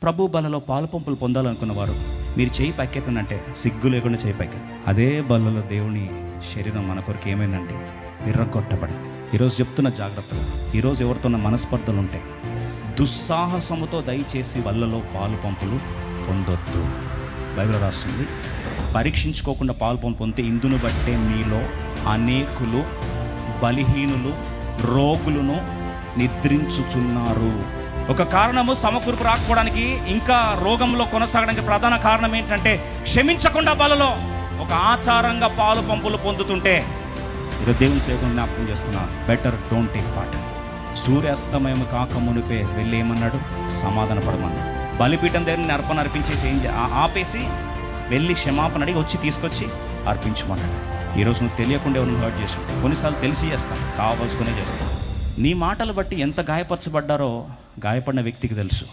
ప్రభు బలలో పాలు పంపులు పొందాలనుకున్నవారు మీరు చేయి పైకెత్తంటే సిగ్గు లేకుండా చేయి పైకి. అదే బలలో దేవుని శరీరం మన కొరకు ఏమైందంటే విర్రగొట్టబడింది. ఈరోజు చెప్తున్న జాగ్రత్తలు, ఈరోజు ఎవరితోన్న మనస్పర్ధలు ఉంటాయి, దుస్సాహసముతో దయచేసి బల్లలో పాలు పంపులు పొందొద్దు. బైబిల్ రాస్తుంది, పరీక్షించుకోకుండా పాలు పంపు పొందితే ఇందును బట్టే మీలో అనేకులు బలహీనులు రోగులను నిద్రించుచున్నారు. ఒక కారణము సమకూర్పు రాకపోవడానికి, ఇంకా రోగంలో కొనసాగడానికి ప్రధాన కారణం ఏంటంటే క్షమించకుండా బలలో ఒక ఆచారంగా పాలు పంపులు పొందుతుంటే ఈరోజు దేవుని సేవకుని జ్ఞాపకం చేస్తున్నా, బెటర్ డోంట్ టేక్ పార్ట్. సూర్యాస్తమయం కాక మునిపే వెళ్ళి ఏమన్నాడు, సమాధాన పడమన్నాడు. బలిపీఠం దగ్గర అర్పణ అర్పించేసి ఆపేసి వెళ్ళి క్షమాపణ అడిగి వచ్చి తీసుకొచ్చి అర్పించమన్నాడు. ఈరోజు నువ్వు తెలియకుండా ఎవరిని హర్ట్ చేసి, కొన్నిసార్లు తెలిసి చేస్తాం, కావాల్సుకునే చేస్తాం. నీ మాటలు బట్టి ఎంత గాయపరచబడ్డారో గాయపడిన వ్యక్తికి తెలుసు.